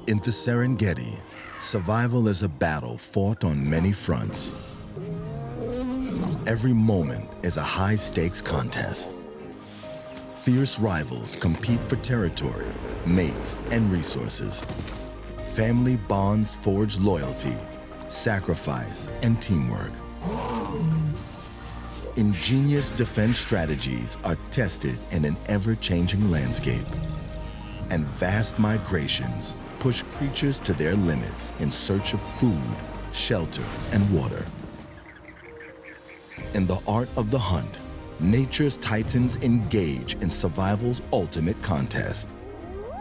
In the Serengeti, survival is a battle fought on many fronts. Every moment is a high-stakes contest. Fierce rivals compete for territory, mates, and resources. Family bonds forge loyalty, sacrifice, and teamwork. Ingenious defense strategies are tested in an ever-changing landscape. And vast migrations push creatures to their limits in search of food, shelter, and water. In the art of the hunt, nature's titans engage in survival's ultimate contest.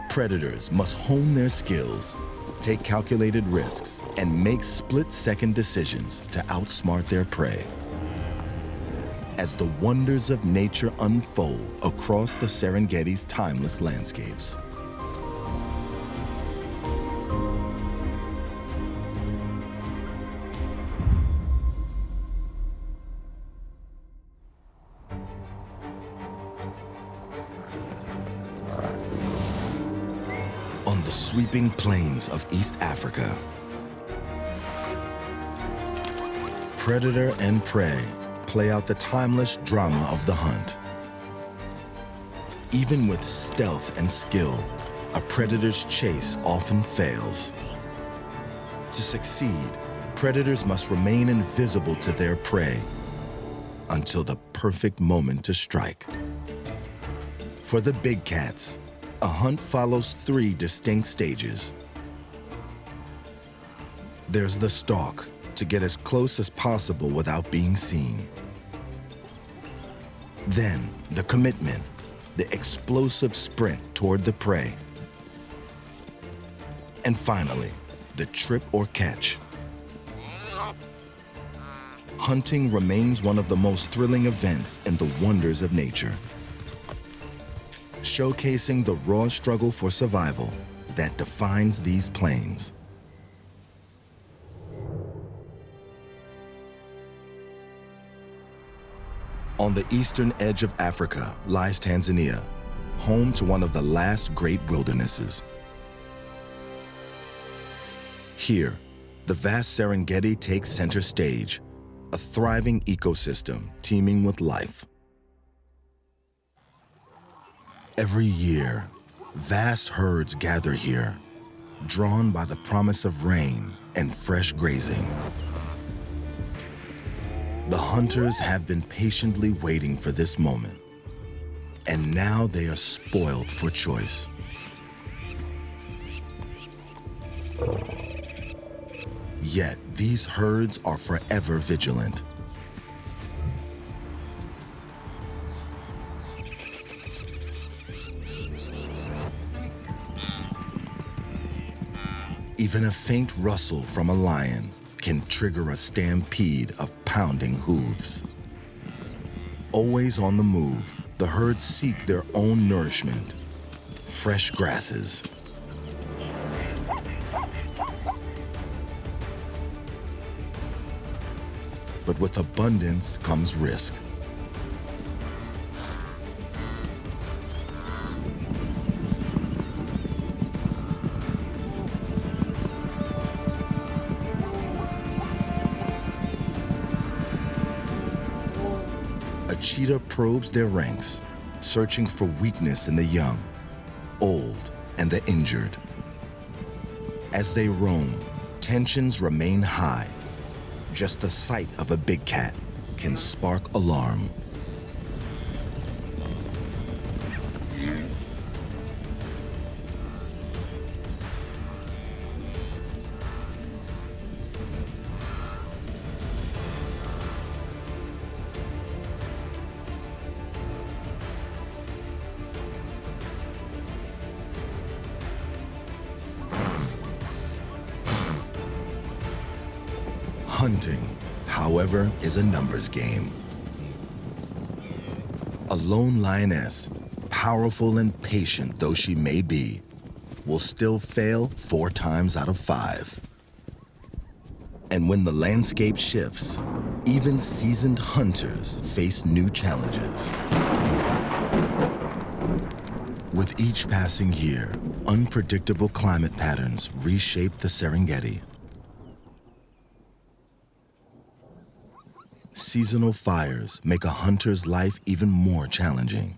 Predators must hone their skills, take calculated risks, and make split-second decisions to outsmart their prey. As the wonders of nature unfold across the Serengeti's timeless landscapes. On the sweeping plains of East Africa, predator and prey play out the timeless drama of the hunt. Even with stealth and skill, a predator's chase often fails. To succeed, predators must remain invisible to their prey until the perfect moment to strike. For the big cats, a hunt follows 3 distinct stages. There's the stalk, to get as close as possible without being seen. Then, the commitment, the explosive sprint toward the prey. And finally, the trip or catch. Hunting remains one of the most thrilling events in the wonders of nature, showcasing the raw struggle for survival that defines these plains. On the eastern edge of Africa lies Tanzania, home to one of the last great wildernesses. Here, the vast Serengeti takes center stage, a thriving ecosystem teeming with life. Every year, vast herds gather here, drawn by the promise of rain and fresh grazing. The hunters have been patiently waiting for this moment, and now they are spoiled for choice. Yet these herds are forever vigilant. Even a faint rustle from a lion can trigger a stampede of pounding hooves. Always on the move, the herds seek their own nourishment, fresh grasses. But with abundance comes risk. A cheetah probes their ranks, searching for weakness in the young, old, and the injured. As they roam, tensions remain high. Just the sight of a big cat can spark alarm. Hunting, however, is a numbers game. A lone lioness, powerful and patient though she may be, will still fail 4 times out of 5. And when the landscape shifts, even seasoned hunters face new challenges. With each passing year, unpredictable climate patterns reshape the Serengeti. Seasonal fires make a hunter's life even more challenging.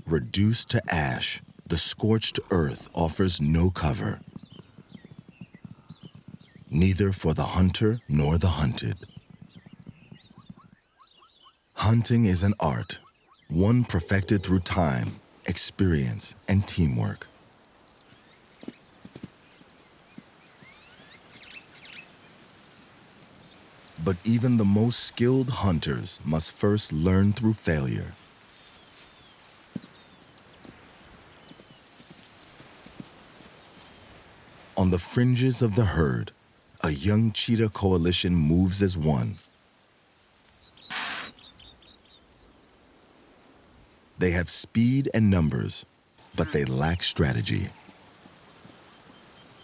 Reduced to ash, the scorched earth offers no cover, neither for the hunter nor the hunted. Hunting is an art, one perfected through time, experience, and teamwork. But even the most skilled hunters must first learn through failure. On the fringes of the herd, a young cheetah coalition moves as one. They have speed and numbers, but they lack strategy.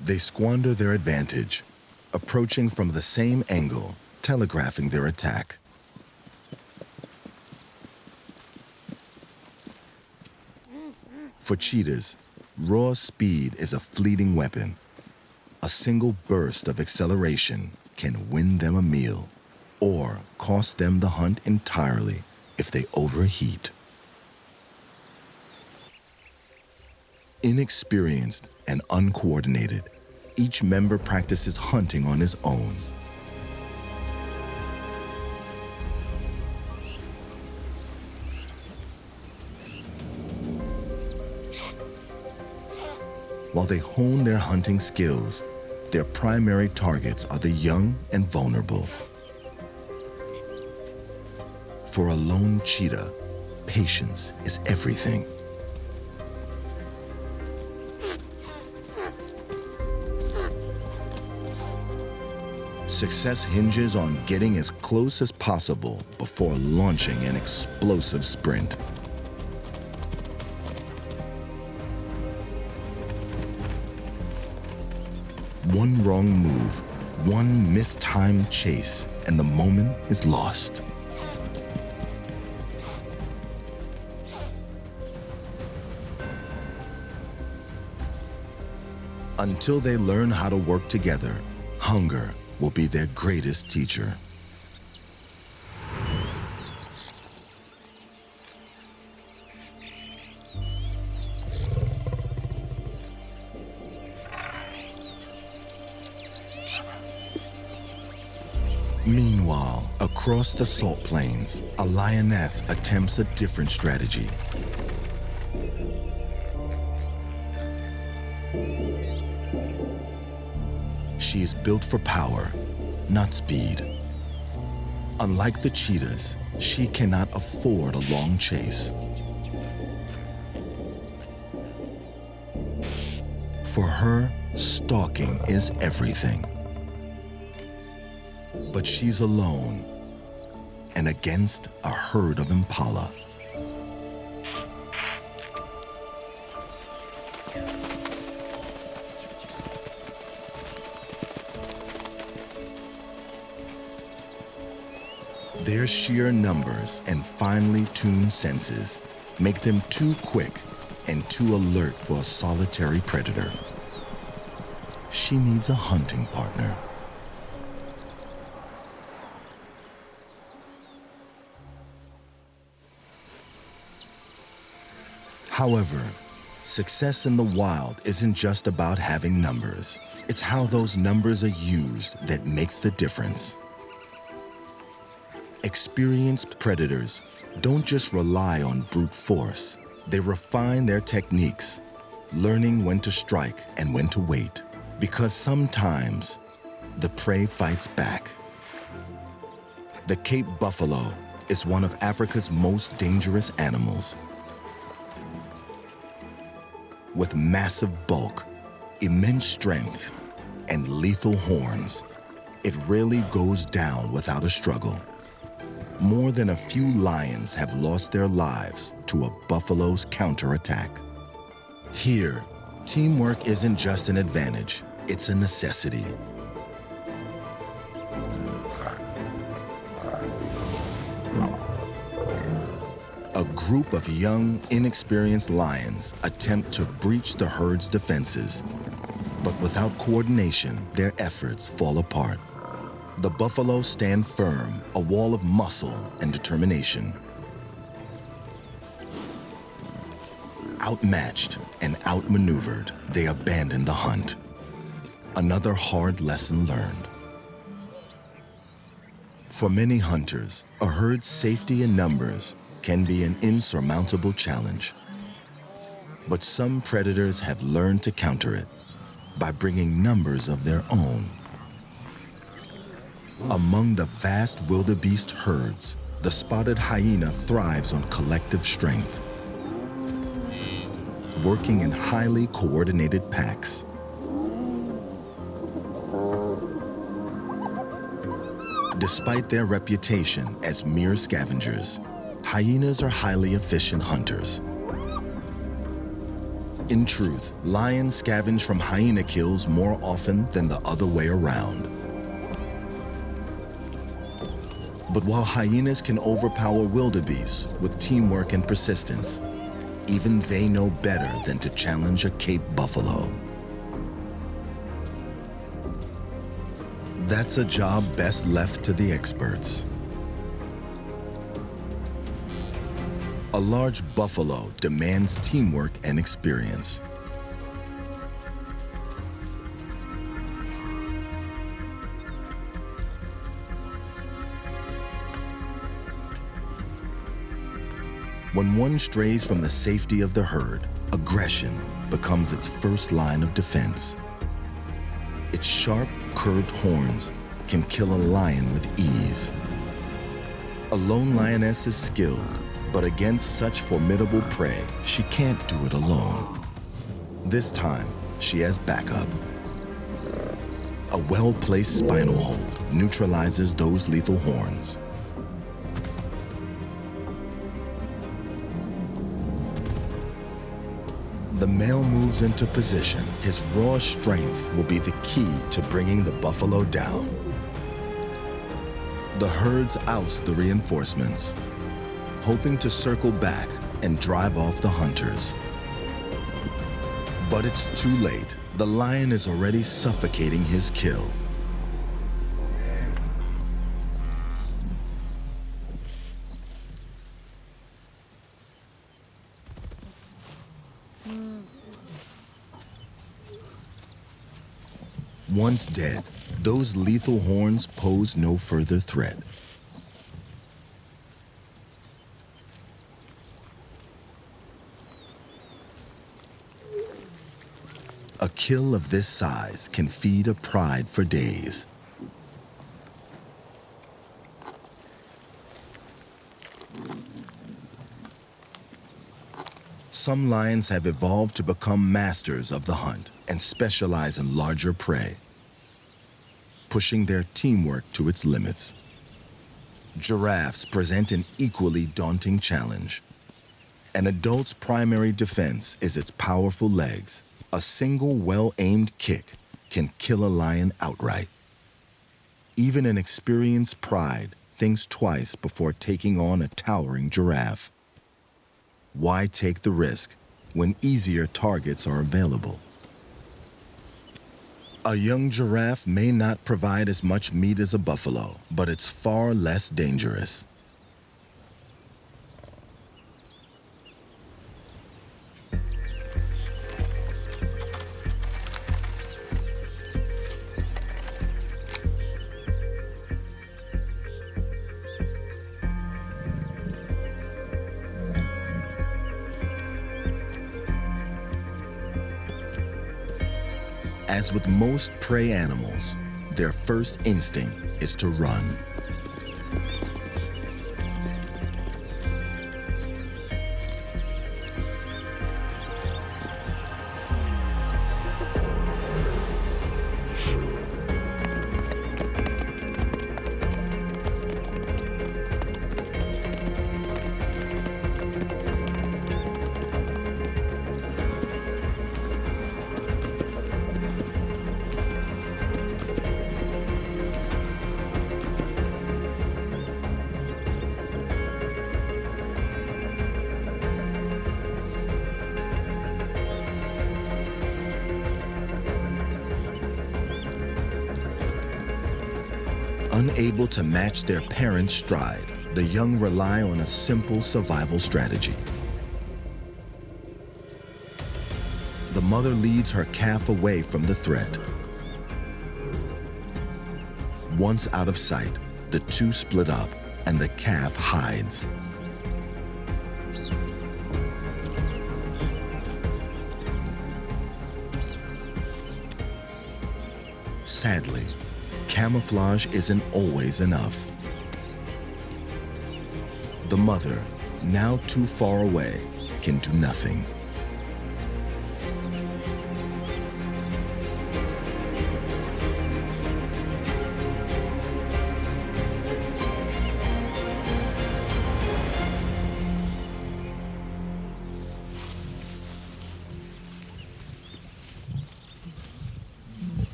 They squander their advantage, approaching from the same angle, telegraphing their attack. For cheetahs, raw speed is a fleeting weapon. A single burst of acceleration can win them a meal or cost them the hunt entirely if they overheat. Inexperienced and uncoordinated, each member practices hunting on his own. While they hone their hunting skills, their primary targets are the young and vulnerable. For a lone cheetah, patience is everything. Success hinges on getting as close as possible before launching an explosive sprint. One wrong move, one mistimed chase, and the moment is lost. Until they learn how to work together, hunger will be their greatest teacher. Meanwhile, across the salt plains, a lioness attempts a different strategy. She is built for power, not speed. Unlike the cheetahs, she cannot afford a long chase. For her, stalking is everything. But she's alone and against a herd of impala. Their sheer numbers and finely tuned senses make them too quick and too alert for a solitary predator. She needs a hunting partner. However, success in the wild isn't just about having numbers. It's how those numbers are used that makes the difference. Experienced predators don't just rely on brute force. They refine their techniques, learning when to strike and when to wait. Because sometimes the prey fights back. The Cape buffalo is one of Africa's most dangerous animals. With massive bulk, immense strength, and lethal horns, it rarely goes down without a struggle. More than a few lions have lost their lives to a buffalo's counterattack. Here, teamwork isn't just an advantage, it's a necessity. A group of young, inexperienced lions attempt to breach the herd's defenses. But without coordination, their efforts fall apart. The buffalo stand firm, a wall of muscle and determination. Outmatched and outmaneuvered, they abandon the hunt. Another hard lesson learned. For many hunters, a herd's safety in numbers can be an insurmountable challenge. But some predators have learned to counter it by bringing numbers of their own. Among the vast wildebeest herds, the spotted hyena thrives on collective strength, working in highly coordinated packs. Despite their reputation as mere scavengers, hyenas are highly efficient hunters. In truth, lions scavenge from hyena kills more often than the other way around. But while hyenas can overpower wildebeest with teamwork and persistence, even they know better than to challenge a Cape buffalo. That's a job best left to the experts. A large buffalo demands teamwork and experience. When one strays from the safety of the herd, aggression becomes its first line of defense. Its sharp, curved horns can kill a lion with ease. A lone lioness is skilled, but against such formidable prey, she can't do it alone. This time, she has backup. A well-placed spinal hold neutralizes those lethal horns. The male moves into position. His raw strength will be the key to bringing the buffalo down. The herds oust the reinforcements, hoping to circle back and drive off the hunters. But it's too late. The lion is already suffocating his kill. Once dead, those lethal horns pose no further threat. A kill of this size can feed a pride for days. Some lions have evolved to become masters of the hunt and specialize in larger prey, pushing their teamwork to its limits. Giraffes present an equally daunting challenge. An adult's primary defense is its powerful legs. A single well-aimed kick can kill a lion outright. Even an experienced pride thinks twice before taking on a towering giraffe. Why take the risk when easier targets are available? A young giraffe may not provide as much meat as a buffalo, but it's far less dangerous. As with most prey animals, their first instinct is to run. Unable to match their parents' stride, the young rely on a simple survival strategy. The mother leads her calf away from the threat. Once out of sight, the two split up and the calf hides. Sadly, camouflage isn't always enough. The mother, now too far away, can do nothing.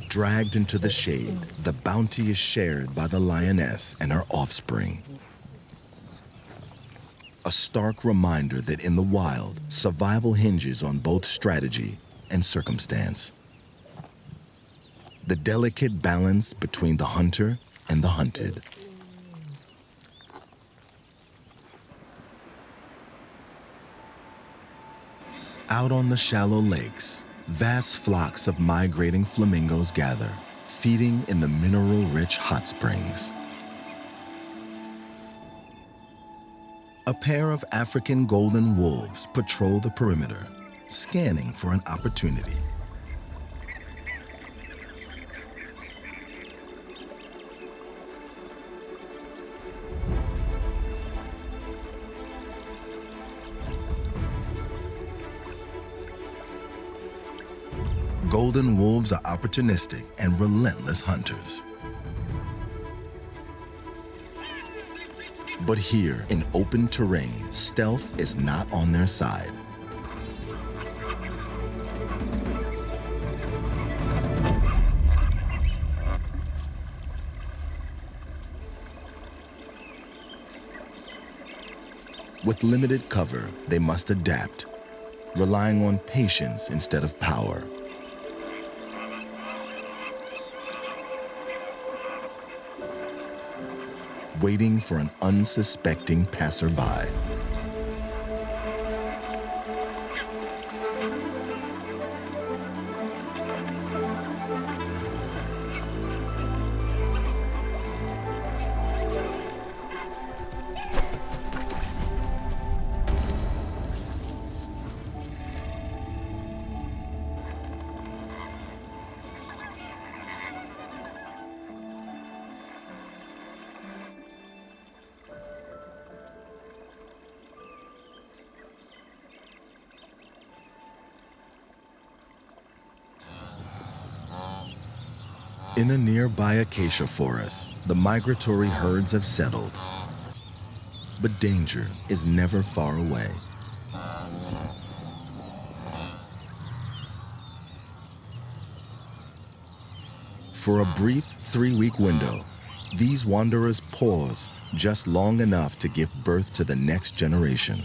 Dragged into the shade, the bounty is shared by the lioness and her offspring. A stark reminder that in the wild, survival hinges on both strategy and circumstance. The delicate balance between the hunter and the hunted. Out on the shallow lakes, vast flocks of migrating flamingos gather, feeding in the mineral-rich hot springs. A pair of African golden wolves patrol the perimeter, scanning for an opportunity. Golden wolves are opportunistic and relentless hunters. But here, in open terrain, stealth is not on their side. With limited cover, they must adapt, relying on patience instead of power. Waiting for an unsuspecting passerby. In a nearby acacia forest, the migratory herds have settled. But danger is never far away. For a brief 3-week window, these wanderers pause just long enough to give birth to the next generation.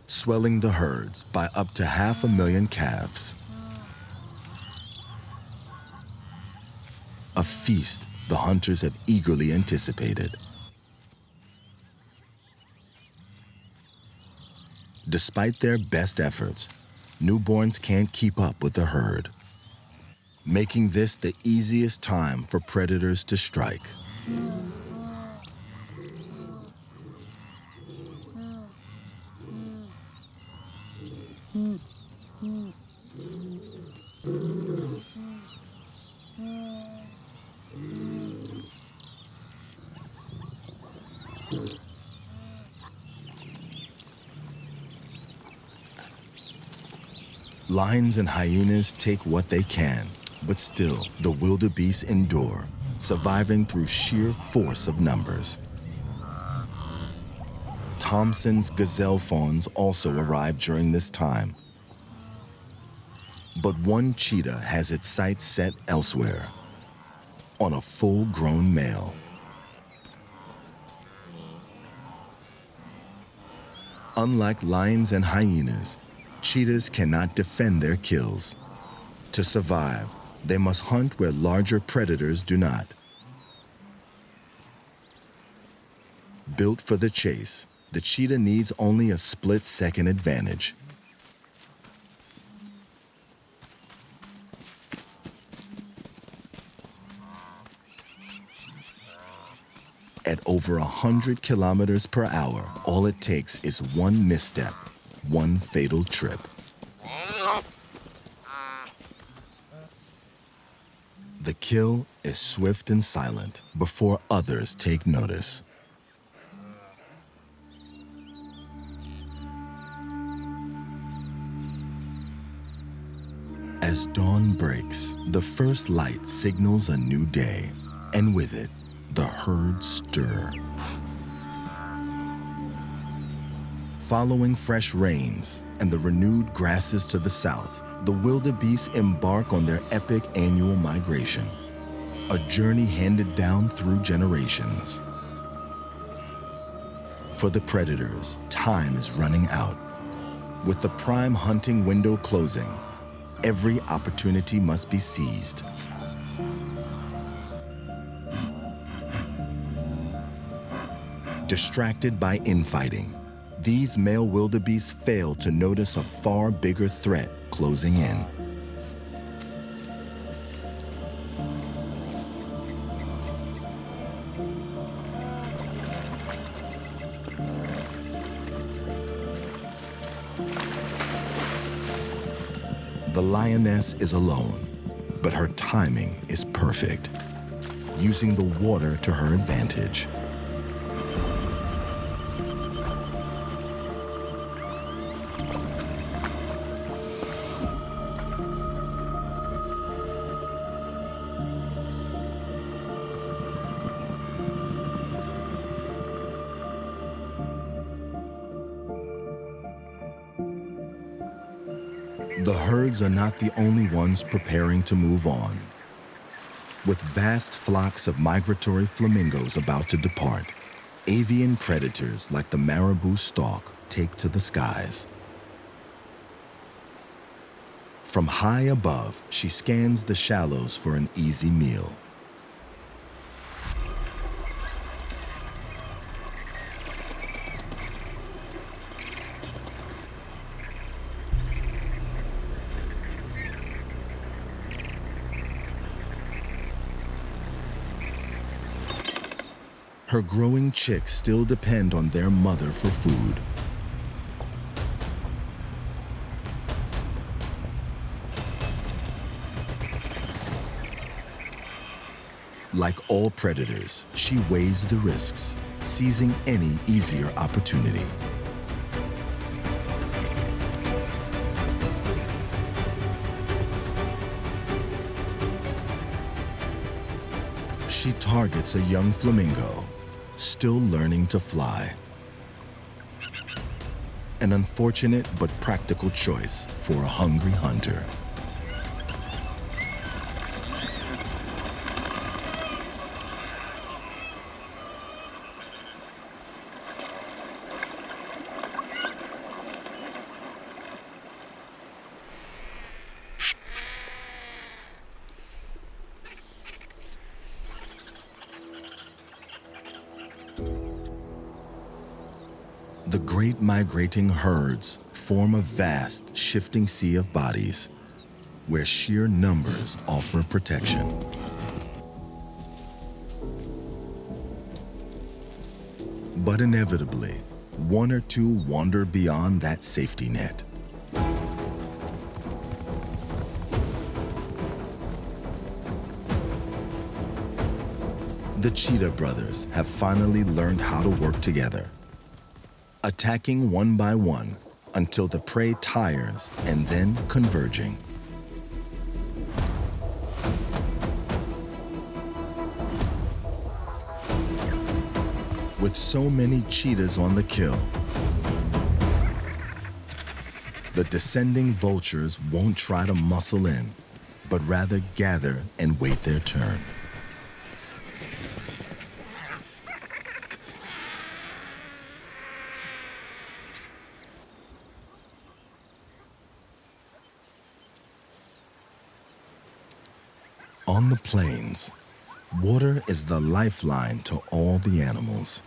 Swelling the herds by up to 500,000 calves. A feast the hunters have eagerly anticipated. Despite their best efforts, newborns can't keep up with the herd, making this the easiest time for predators to strike. Lions and hyenas take what they can, but still, the wildebeest endure, surviving through sheer force of numbers. Thompson's gazelle fawns also arrive during this time, But one cheetah has its sights set elsewhere, on a full-grown male. Unlike lions and hyenas, cheetahs cannot defend their kills. To survive, they must hunt where larger predators do not. Built for the chase, the cheetah needs only a split-second advantage. At over 100 kilometers per hour, all it takes is one misstep, one fatal trip. The kill is swift and silent before others take notice. As dawn breaks, the first light signals a new day, and with it, the herds stir. Following fresh rains and the renewed grasses to the south, the wildebeest embark on their epic annual migration, a journey handed down through generations. For the predators, time is running out. With the prime hunting window closing, every opportunity must be seized. Distracted by infighting, these male wildebeest fail to notice a far bigger threat closing in. The lioness is alone, but her timing is perfect, using the water to her advantage. The herds are not the only ones preparing to move on. With vast flocks of migratory flamingos about to depart, avian predators like the marabou stork take to the skies. From high above, she scans the shallows for an easy meal. Her growing chicks still depend on their mother for food. Like all predators, she weighs the risks, seizing any easier opportunity. She targets a young flamingo, still learning to fly. An unfortunate but practical choice for a hungry hunter. The great migrating herds form a vast, shifting sea of bodies, where sheer numbers offer protection. But inevitably, one or two wander beyond that safety net. The cheetah brothers have finally learned how to work together, attacking one by one until the prey tires and then converging. With so many cheetahs on the kill, The descending vultures won't try to muscle in, but rather gather and wait their turn. On the plains, water is the lifeline to all the animals.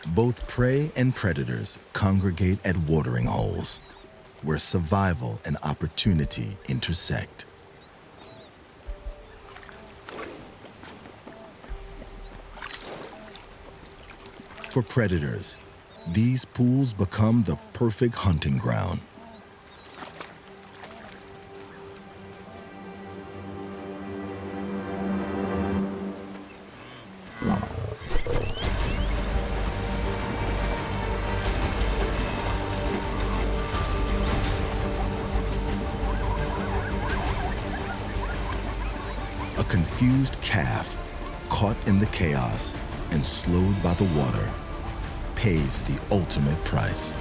Both prey and predators congregate at watering holes, where survival and opportunity intersect. For predators, these pools become the perfect hunting ground. A confused calf, caught in the chaos and slowed by the water, pays the ultimate price.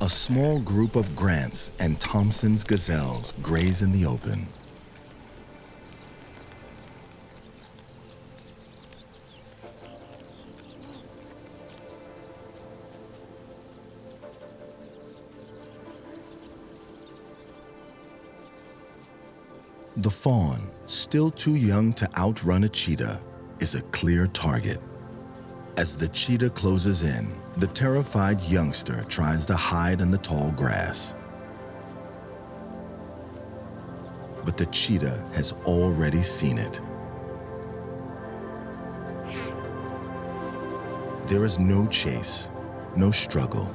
A small group of Grant's and Thompson's gazelles graze in the open. The fawn, still too young to outrun a cheetah, is a clear target. As the cheetah closes in, the terrified youngster tries to hide in the tall grass. But the cheetah has already seen it. There is no chase, no struggle.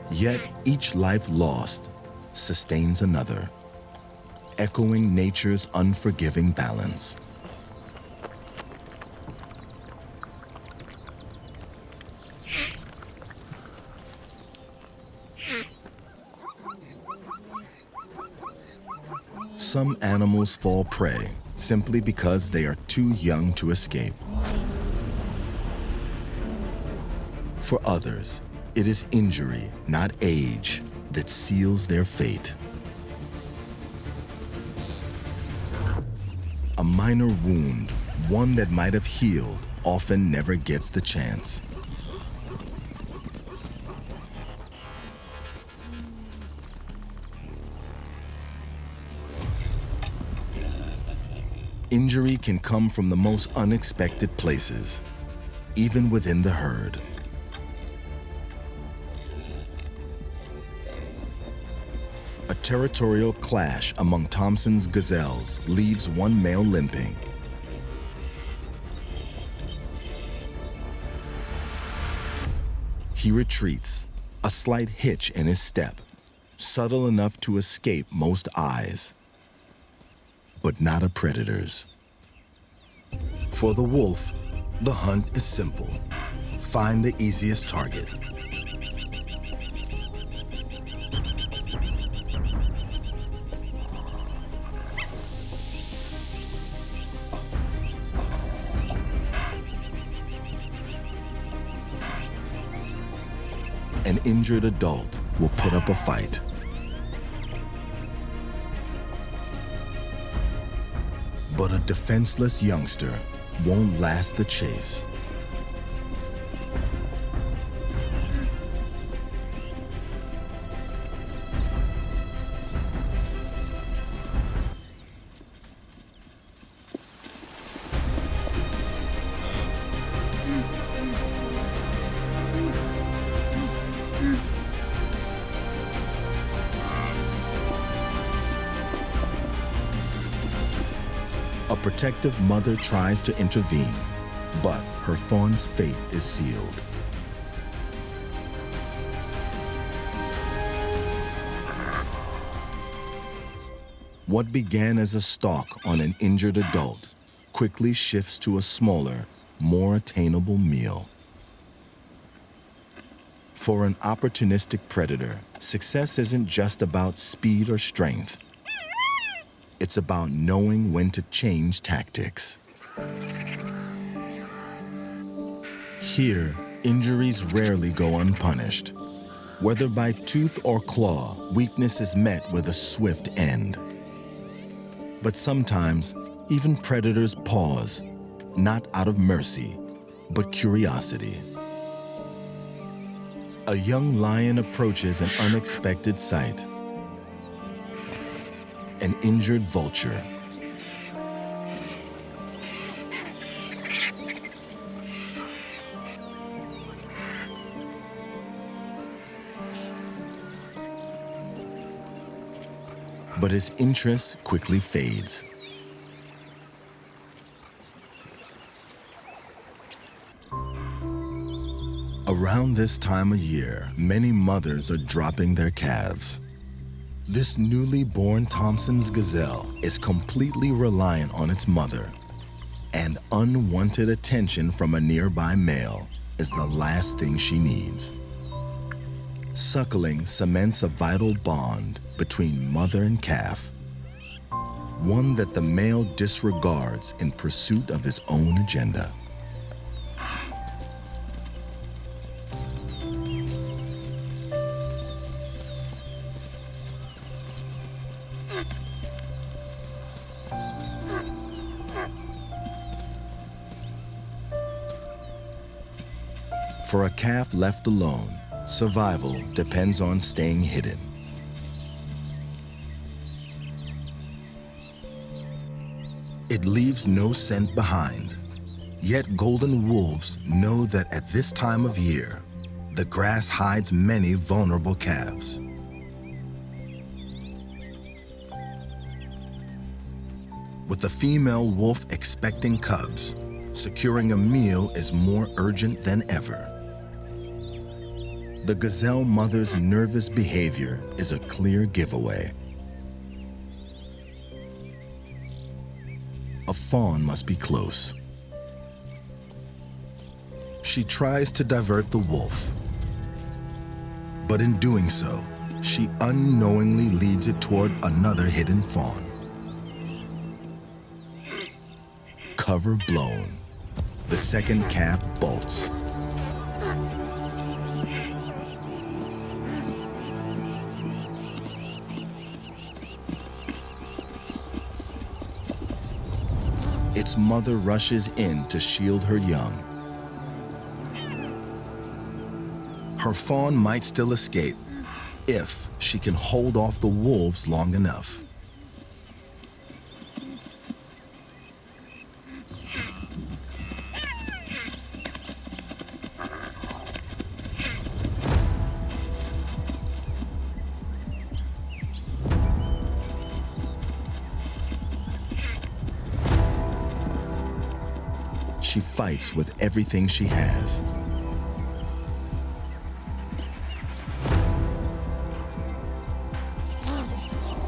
Yet each life lost sustains another, echoing nature's unforgiving balance. Some animals fall prey simply because they are too young to escape. For others, it is injury, not age, that seals their fate. A minor wound, one that might have healed, often never gets the chance. Injury can come from the most unexpected places, even within the herd. A territorial clash among Thompson's gazelles leaves one male limping. He retreats, a slight hitch in his step, subtle enough to escape most eyes, but not a predator's. For the wolf, the hunt is simple. Find the easiest target. An injured adult will put up a fight. But a defenseless youngster won't last the chase. A protective mother tries to intervene, but her fawn's fate is sealed. What began as a stalk on an injured adult quickly shifts to a smaller, more attainable meal. For an opportunistic predator, success isn't just about speed or strength. It's about knowing when to change tactics. Here, injuries rarely go unpunished. Whether by tooth or claw, weakness is met with a swift end. But sometimes, even predators pause, not out of mercy, but curiosity. A young lion approaches an unexpected sight. An injured vulture. But his interest quickly fades. Around this time of year, many mothers are dropping their calves. This newly born Thompson's gazelle is completely reliant on its mother, and unwanted attention from a nearby male is the last thing she needs. Suckling cements a vital bond between mother and calf, one that the male disregards in pursuit of his own agenda. For a calf left alone, survival depends on staying hidden. It leaves no scent behind. Yet golden wolves know that at this time of year, the grass hides many vulnerable calves. With the female wolf expecting cubs, securing a meal is more urgent than ever. The gazelle mother's nervous behavior is a clear giveaway. A fawn must be close. She tries to divert the wolf, but in doing so, she unknowingly leads it toward another hidden fawn. Cover blown. The second calf bolts. Its mother rushes in to shield her young. Her fawn might still escape if she can hold off the wolves long enough. She fights with everything she has.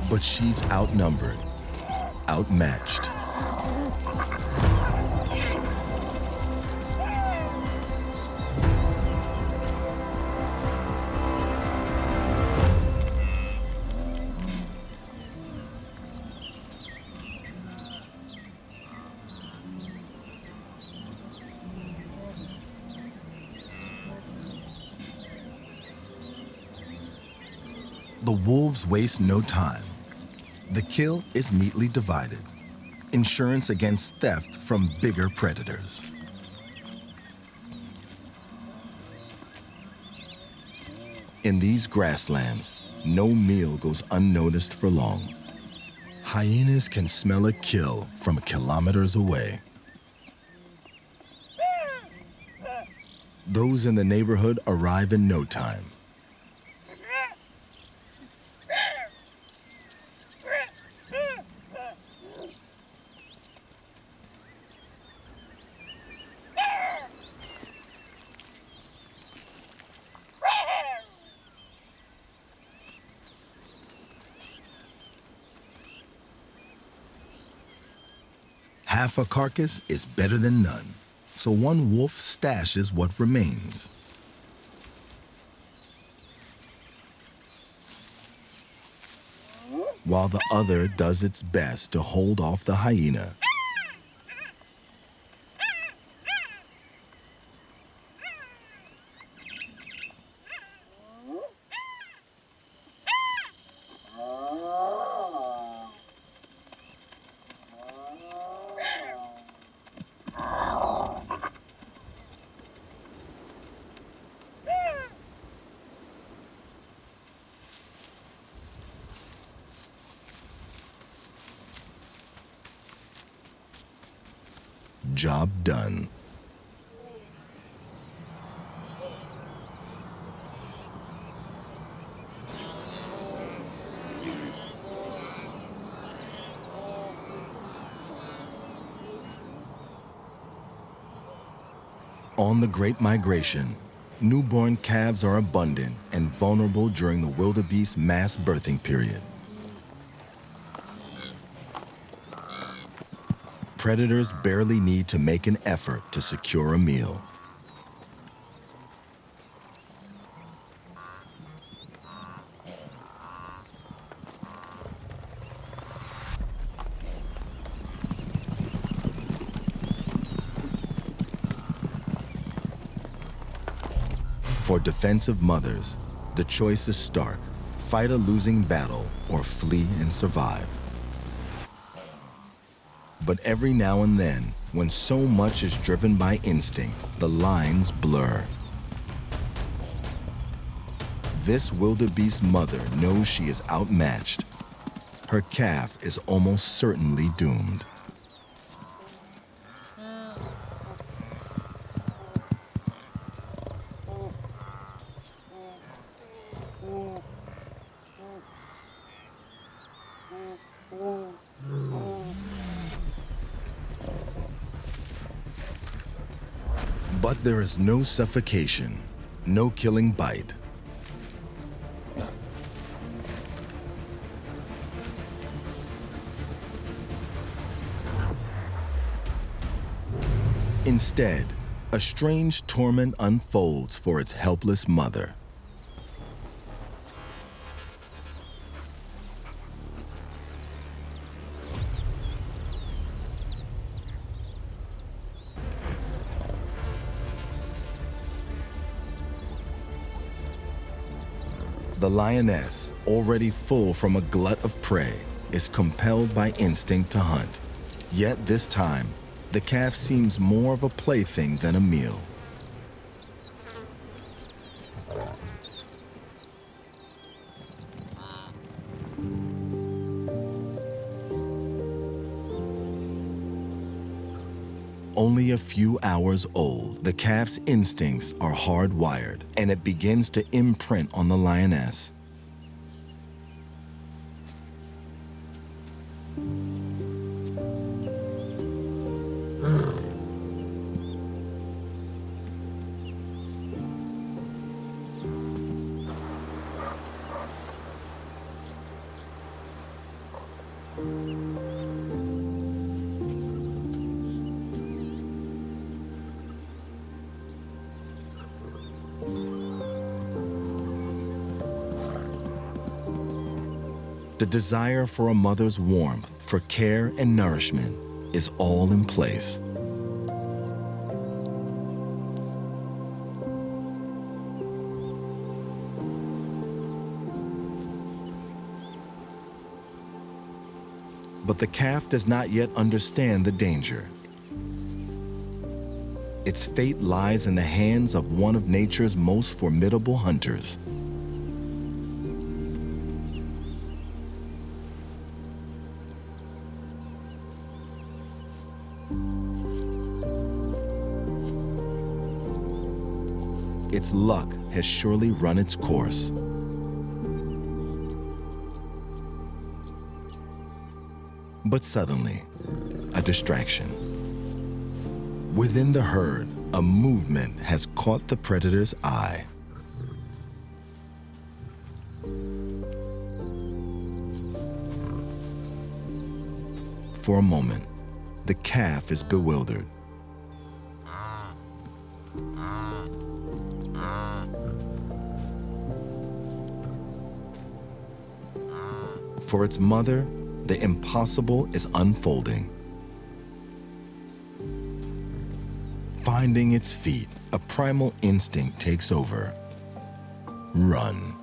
But she's outnumbered, outmatched. The wolves waste no time. The kill is neatly divided. Insurance against theft from bigger predators. In these grasslands, no meal goes unnoticed for long. Hyenas can smell a kill from kilometers away. Those in the neighborhood arrive in no time. Half a carcass is better than none, so one wolf stashes what remains. While the other does its best to hold off the hyena. Job done. On the Great Migration, newborn calves are abundant and vulnerable during the wildebeest mass birthing period. Predators barely need to make an effort to secure a meal. For defensive mothers, the choice is stark: fight a losing battle or flee and survive. But every now and then, when so much is driven by instinct, the lines blur. This wildebeest mother knows she is outmatched. Her calf is almost certainly doomed. But there is no suffocation, no killing bite. Instead, a strange torment unfolds for its helpless mother. The lioness, already full from a glut of prey, is compelled by instinct to hunt. Yet this time, the calf seems more of a plaything than a meal. Only a few hours old, the calf's instincts are hardwired, and it begins to imprint on the lioness. The desire for a mother's warmth, for care and nourishment, is all in place. But the calf does not yet understand the danger. Its fate lies in the hands of one of nature's most formidable hunters. Its luck has surely run its course. But suddenly, a distraction. Within the herd, a movement has caught the predator's eye. For a moment, the calf is bewildered. For its mother, the impossible is unfolding. Finding its feet, a primal instinct takes over. Run.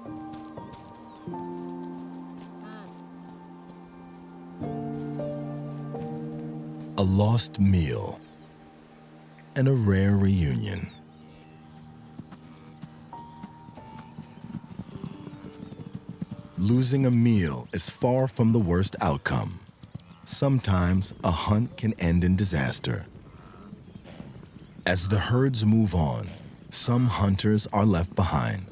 A lost meal and a rare reunion. Losing a meal is far from the worst outcome. Sometimes a hunt can end in disaster. As the herds move on, some hunters are left behind.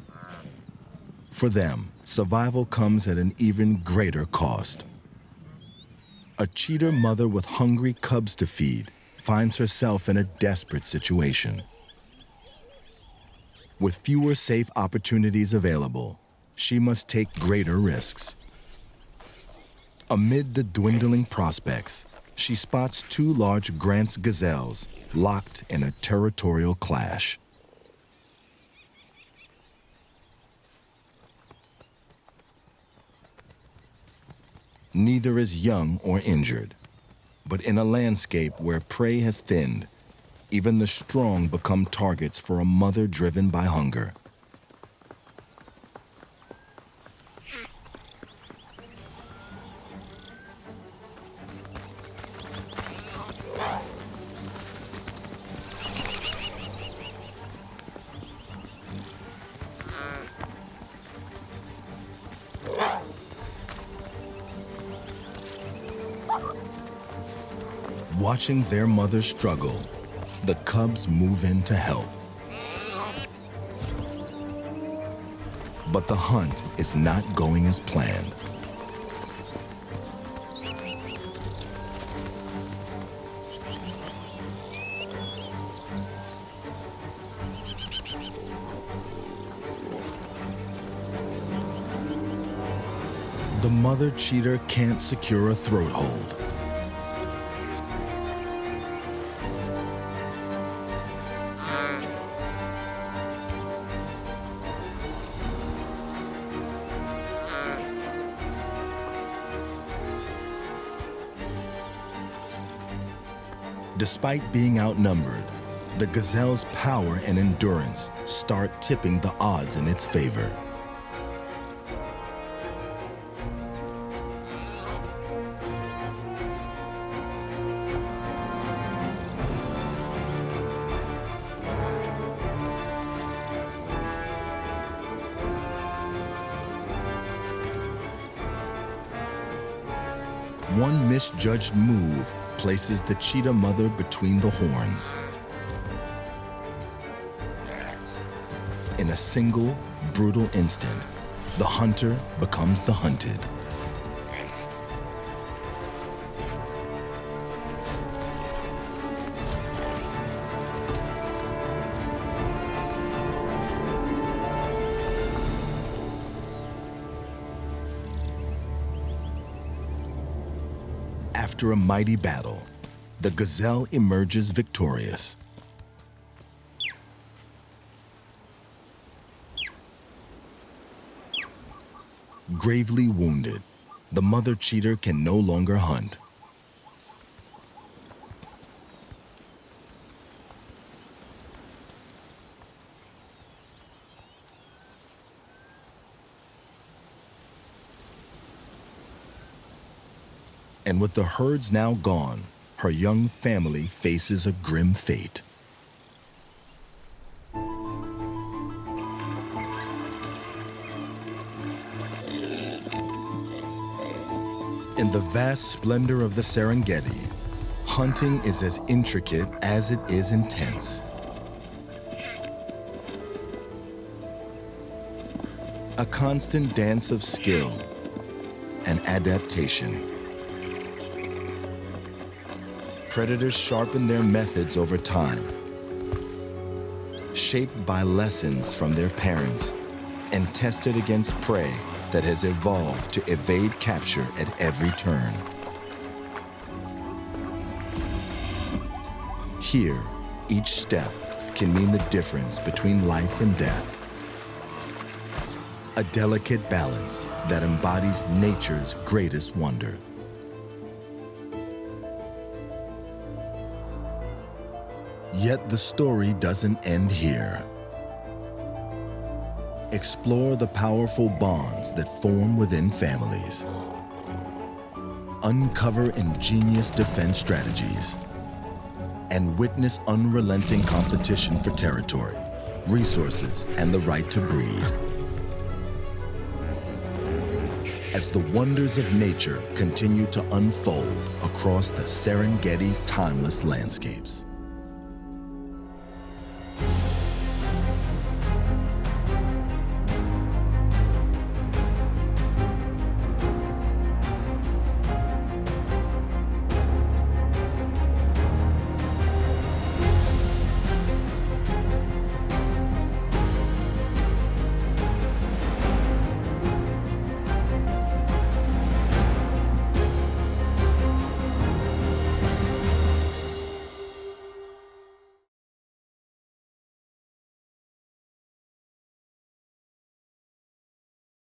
For them, survival comes at an even greater cost. A cheetah mother with hungry cubs to feed finds herself in a desperate situation. With fewer safe opportunities available, she must take greater risks. Amid the dwindling prospects, she spots two large Grant's gazelles locked in a territorial clash. Neither is young or injured, but in a landscape where prey has thinned, even the strong become targets for a mother driven by hunger. Watching their mother struggle, the cubs move in to help. But the hunt is not going as planned. The mother cheetah can't secure a throat hold. Despite being outnumbered, the gazelle's power and endurance start tipping the odds in its favor. One misjudged move places the cheetah mother between the horns. In a single, brutal instant, the hunter becomes the hunted. After a mighty battle, the gazelle emerges victorious. Gravely wounded, the mother cheetah can no longer hunt. And with the herds now gone, her young family faces a grim fate. In the vast splendor of the Serengeti, hunting is as intricate as it is intense. A constant dance of skill and adaptation. Predators sharpen their methods over time, shaped by lessons from their parents and tested against prey that has evolved to evade capture at every turn. Here, each step can mean the difference between life and death. A delicate balance that embodies nature's greatest wonder. Yet the story doesn't end here. Explore the powerful bonds that form within families. Uncover ingenious defense strategies and witness unrelenting competition for territory, resources, and the right to breed. As the wonders of nature continue to unfold across the Serengeti's timeless landscapes.